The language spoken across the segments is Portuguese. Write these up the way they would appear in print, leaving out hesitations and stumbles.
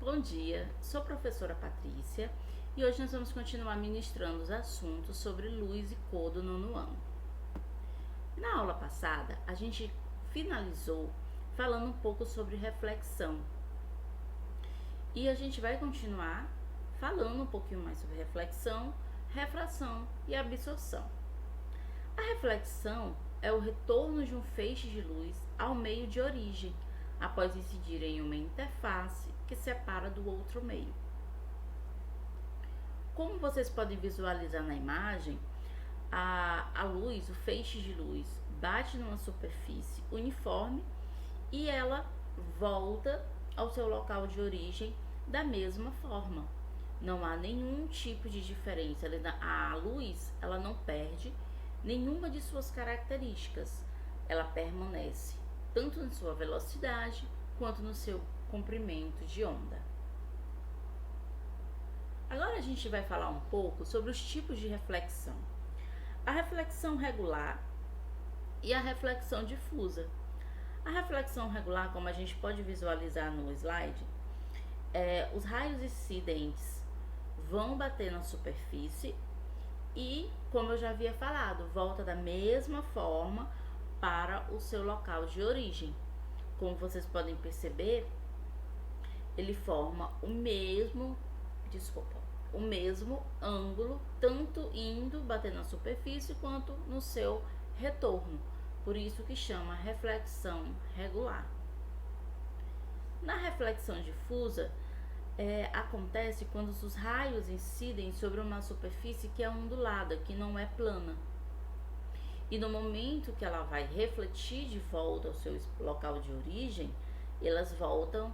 Bom dia, sou a professora Patrícia e hoje nós vamos continuar ministrando os assuntos sobre luz e cor do nono ano. Na aula passada, a gente finalizou falando um pouco sobre reflexão e a gente vai continuar falando um pouquinho mais sobre reflexão, refração e absorção. A reflexão é o retorno de um feixe de luz ao meio de origem, após incidir em uma interface que separa do outro meio. Como vocês podem visualizar na imagem, a luz, o feixe de luz, bate numa superfície uniforme e ela volta ao seu local de origem da mesma forma. Não há nenhum tipo de diferença. A luz, ela não perde nenhuma de suas características. Ela permanece tanto na sua velocidade quanto no seu comprimento de onda. Agora a gente vai falar um pouco sobre os tipos de reflexão. A reflexão regular e a reflexão difusa. A reflexão regular, como a gente pode visualizar no slide, os raios incidentes vão bater na superfície e, como eu já havia falado, volta da mesma forma para o seu local de origem. Como vocês podem perceber, ele forma o mesmo ângulo, tanto indo bater na superfície quanto no seu retorno. Por isso que chama reflexão regular. Na reflexão difusa, acontece quando os raios incidem sobre uma superfície que é ondulada, que não é plana. E no momento que ela vai refletir de volta ao seu local de origem, elas voltam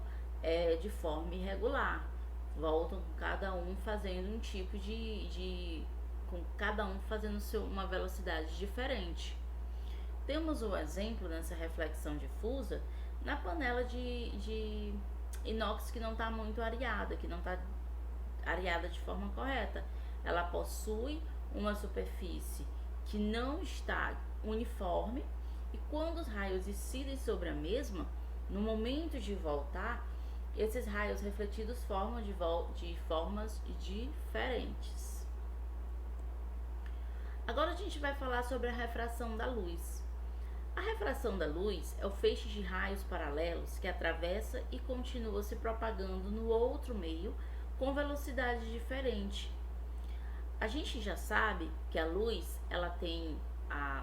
de forma irregular. Voltam com cada um fazendo um tipo com cada um fazendo uma velocidade diferente. Temos um exemplo nessa reflexão difusa na panela de inox que não está muito areada, que não está areada de forma correta. Ela possui uma superfície que não está uniforme e quando os raios incidem sobre a mesma, no momento de voltar, esses raios refletidos formam de formas diferentes. Agora a gente vai falar sobre a refração da luz. A refração da luz é o feixe de raios paralelos que atravessa e continua se propagando no outro meio com velocidade diferente. A gente já sabe que a luz ela tem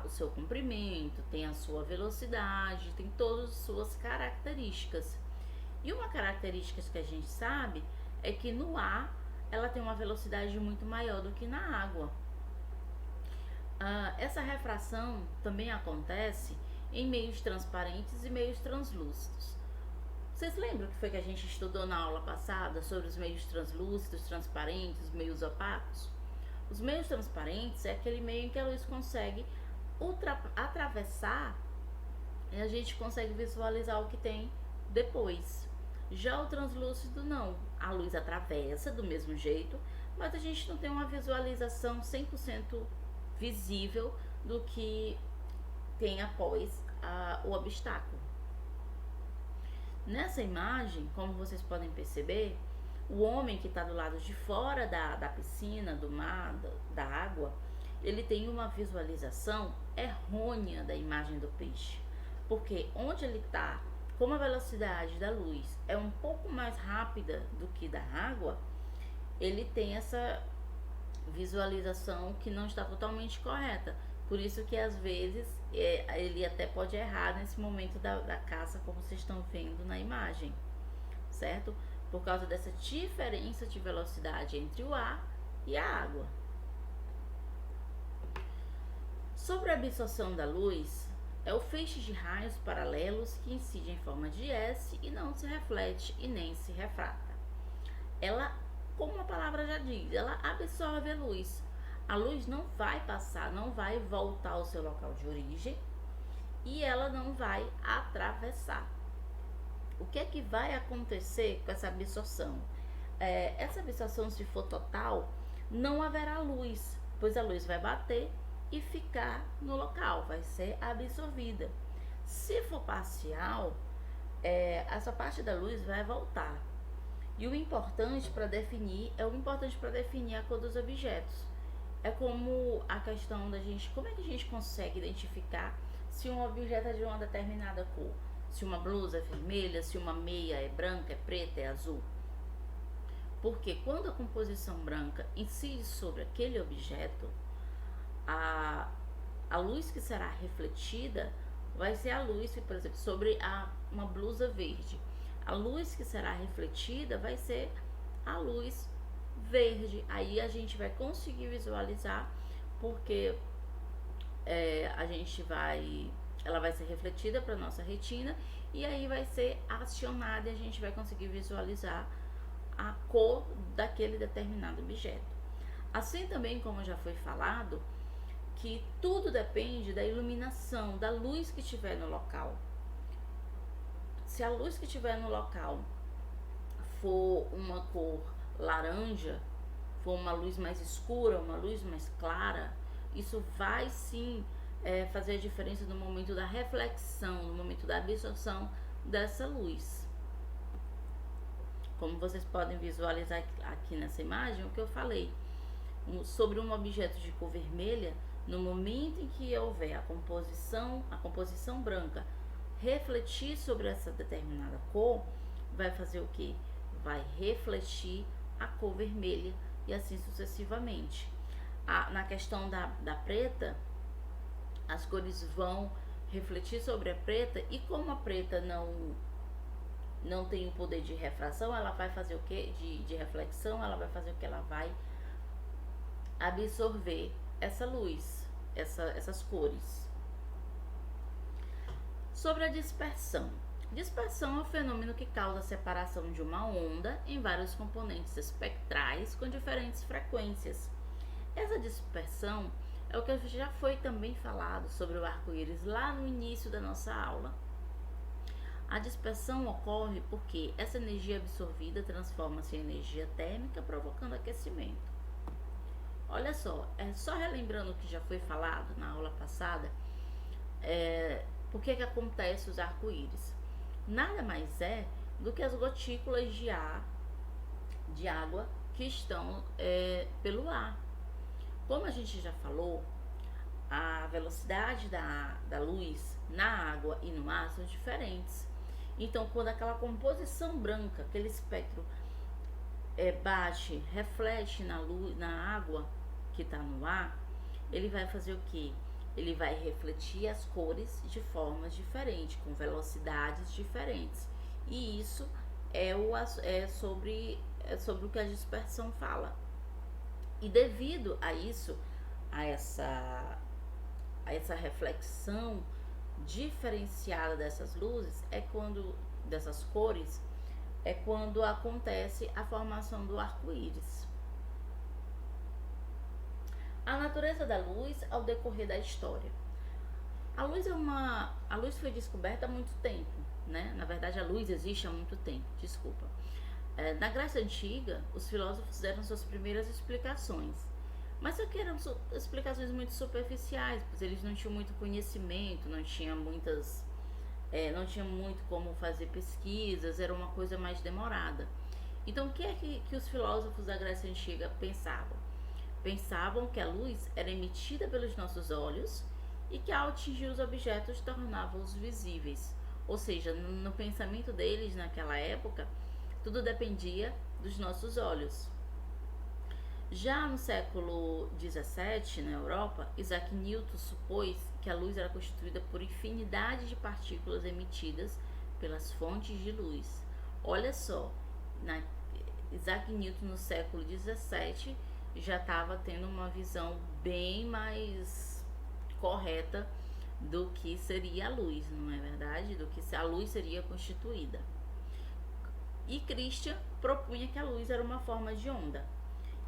o seu comprimento, tem a sua velocidade, tem todas as suas características. E uma característica que a gente sabe é que no ar ela tem uma velocidade muito maior do que na água. Essa refração também acontece em meios transparentes e meios translúcidos. Vocês lembram que foi que a gente estudou na aula passada sobre os meios translúcidos, transparentes, os meios opacos? Os meios transparentes é aquele meio em que a luz consegue atravessar e a gente consegue visualizar o que tem depois. Já o translúcido não, a luz atravessa do mesmo jeito, mas a gente não tem uma visualização 100% visível do que tem após o obstáculo. Nessa imagem, como vocês podem perceber, o homem que está do lado de fora da piscina, do mar, da água, ele tem uma visualização errônea da imagem do peixe, porque onde ele está, como a velocidade da luz é um pouco mais rápida do que da água, ele tem essa visualização que não está totalmente correta. Por isso que às vezes ele até pode errar nesse momento da caça, como vocês estão vendo na imagem, certo? Por causa dessa diferença de velocidade entre o ar e a água. Sobre a absorção da luz, é o feixe de raios paralelos que incide em forma de S e não se reflete e nem se refrata. Ela, como a palavra já diz, ela absorve a luz. A luz não vai passar, não vai voltar ao seu local de origem e ela não vai atravessar. O que é que vai acontecer com essa absorção? Essa absorção, se for total, não haverá luz, pois a luz vai bater e ficar no local, vai ser absorvida. Se for parcial, essa parte da luz vai voltar. E o importante para definir a cor dos objetos. É como a questão da gente, como é que a gente consegue identificar se um objeto é de uma determinada cor? Se uma blusa é vermelha, se uma meia é branca, é preta, é azul. Porque quando a composição branca incide sobre aquele objeto, a luz que será refletida vai ser a luz, por exemplo, sobre uma blusa verde. A luz que será refletida vai ser a luz verde. Aí a gente vai conseguir visualizar, porque ela vai ser refletida para nossa retina e aí vai ser acionada e a gente vai conseguir visualizar a cor daquele determinado objeto. Assim também, como já foi falado, que tudo depende da iluminação, da luz que estiver no local. Se a luz que estiver no local for uma cor laranja, for uma luz mais escura, uma luz mais clara, isso vai sim fazer a diferença no momento da reflexão, no momento da absorção dessa luz. Como vocês podem visualizar aqui nessa imagem, o que eu falei sobre um objeto de cor vermelha, no momento em que houver a composição branca refletir sobre essa determinada cor, vai fazer o que? Vai refletir a cor vermelha e assim sucessivamente. Na questão da preta, as cores vão refletir sobre a preta e como a preta não tem o poder de refração, ela vai fazer o que? De reflexão, ela vai fazer o que? Ela vai absorver essa luz, essas cores. Sobre a dispersão. Dispersão é um fenômeno que causa a separação de uma onda em vários componentes espectrais com diferentes frequências. Essa dispersão é o que já foi também falado sobre o arco-íris lá no início da nossa aula. A dispersão ocorre porque essa energia absorvida transforma-se em energia térmica, provocando aquecimento. Olha só, só relembrando o que já foi falado na aula passada, por que acontece os arco-íris? Nada mais é do que as gotículas de água que estão pelo ar. Como a gente já falou, a velocidade da luz na água e no ar são diferentes. Então, quando aquela composição branca, aquele espectro bate, reflete na água que está no ar, ele vai fazer o que? Ele vai refletir as cores de formas diferentes, com velocidades diferentes. E isso é sobre o que a dispersão fala. E devido a isso, a essa reflexão diferenciada dessas luzes, dessas cores, é quando acontece a formação do arco-íris. A natureza da luz ao decorrer da história. A luz foi descoberta há muito tempo, né? Na verdade, a luz existe há muito tempo, desculpa. Na Grécia Antiga, os filósofos deram suas primeiras explicações, mas só que eram explicações muito superficiais, pois eles não tinham muito conhecimento, não tinham muito como fazer pesquisas, era uma coisa mais demorada. Então, o que é que os filósofos da Grécia Antiga pensavam? Pensavam que a luz era emitida pelos nossos olhos e que ao atingir os objetos tornava-os visíveis. Ou seja, no pensamento deles naquela época, tudo dependia dos nossos olhos. Já no século XVII, na Europa, Isaac Newton supôs que a luz era constituída por infinidade de partículas emitidas pelas fontes de luz. Olha só, Isaac Newton no século XVII já estava tendo uma visão bem mais correta do que seria a luz, não é verdade? Do que a luz seria constituída. E Christian propunha que a luz era uma forma de onda.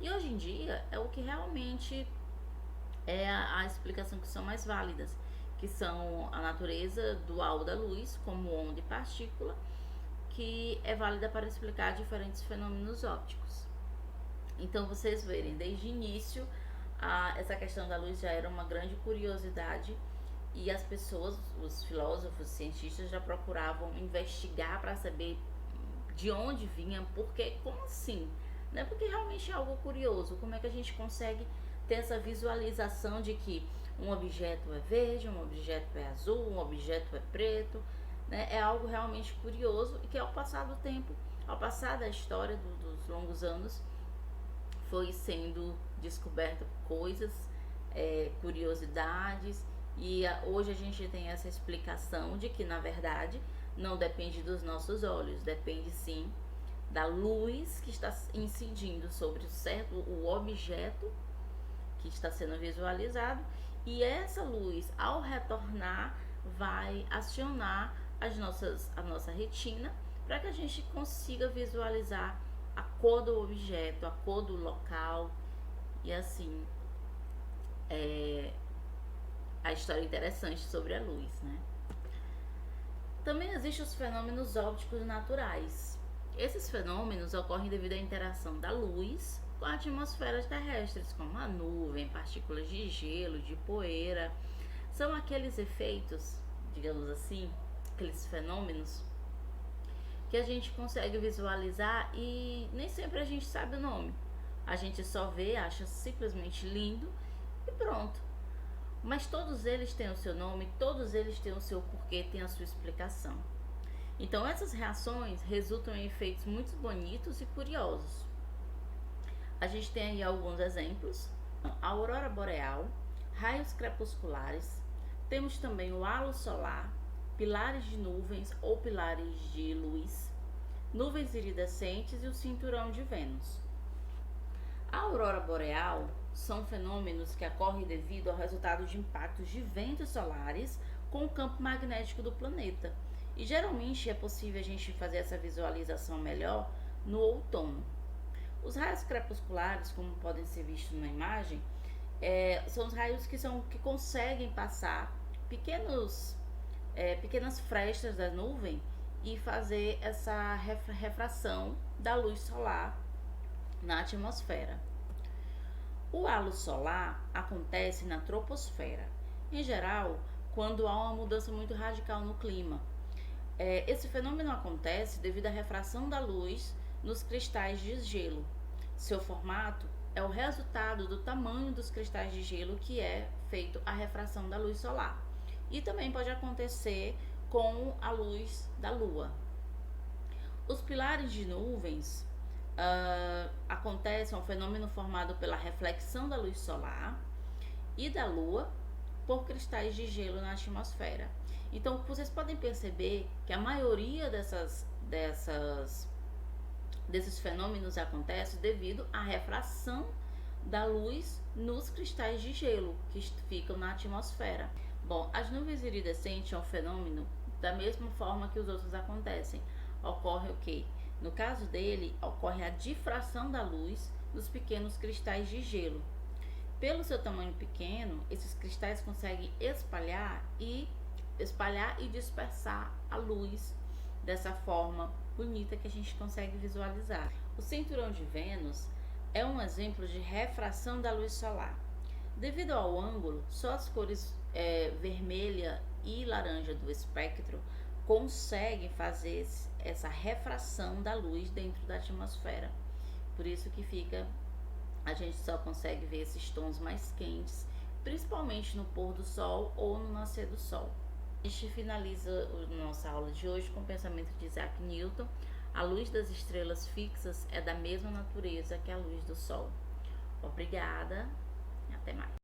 E hoje em dia é o que realmente é a explicação que são mais válidas, que são a natureza dual da luz como onda e partícula, que é válida para explicar diferentes fenômenos ópticos. Então vocês verem, desde o início, essa questão da luz já era uma grande curiosidade e as pessoas, os filósofos, os cientistas já procuravam investigar para saber de onde vinha, porque, como assim? Né? Porque realmente é algo curioso, como é que a gente consegue ter essa visualização de que um objeto é verde, um objeto é azul, um objeto é preto, né? É algo realmente curioso e que ao passar do tempo, ao passar da história dos longos anos, foi sendo descoberto coisas, curiosidades, e hoje a gente tem essa explicação de que na verdade não depende dos nossos olhos, depende sim da luz que está incidindo sobre o objeto que está sendo visualizado, e essa luz ao retornar vai acionar a nossa retina para que a gente consiga visualizar a cor do objeto, a cor do local, e assim a história interessante sobre a luz, né? Também existem os fenômenos ópticos naturais. Esses fenômenos ocorrem devido à interação da luz com atmosferas terrestres, como a nuvem, partículas de gelo, de poeira. São aqueles efeitos, digamos assim, aqueles fenômenos que a gente consegue visualizar e nem sempre a gente sabe o nome. A gente só vê, acha simplesmente lindo e pronto. Mas todos eles têm o seu nome, todos eles têm o seu porquê, têm a sua explicação. Então essas reações resultam em efeitos muito bonitos e curiosos. A gente tem aí alguns exemplos: a aurora boreal, raios crepusculares, temos também o halo solar, pilares de nuvens ou pilares de luz, nuvens iridescentes e o cinturão de Vênus. A aurora boreal são fenômenos que ocorrem devido ao resultado de impactos de ventos solares com o campo magnético do planeta. E geralmente é possível a gente fazer essa visualização melhor no outono. Os raios crepusculares, como podem ser vistos na imagem, são os raios que conseguem passar pequenas frestas da nuvem e fazer essa refração da luz solar na atmosfera. O halo solar acontece na troposfera, em geral, quando há uma mudança muito radical no clima. Esse fenômeno acontece devido à refração da luz nos cristais de gelo. Seu formato é o resultado do tamanho dos cristais de gelo que é feito a refração da luz solar. E também pode acontecer com a luz da lua. Os pilares de nuvens acontece um fenômeno formado pela reflexão da luz solar e da lua por cristais de gelo na atmosfera. Então vocês podem perceber que a maioria desses fenômenos acontece devido à refração da luz nos cristais de gelo que ficam na atmosfera. Bom, as nuvens iridescentes é um fenômeno da mesma forma que os outros acontecem. Ocorre o quê? No caso dele, ocorre a difração da luz nos pequenos cristais de gelo. Pelo seu tamanho pequeno, esses cristais conseguem espalhar e dispersar a luz dessa forma bonita que a gente consegue visualizar. O cinturão de Vênus é um exemplo de refração da luz solar. Devido ao ângulo, só as cores vermelha e laranja do espectro conseguem fazer essa refração da luz dentro da atmosfera. Por isso que a gente só consegue ver esses tons mais quentes, principalmente no pôr do sol ou no nascer do sol. A gente finaliza a nossa aula de hoje com o pensamento de Isaac Newton: a luz das estrelas fixas é da mesma natureza que a luz do sol. Obrigada e até mais.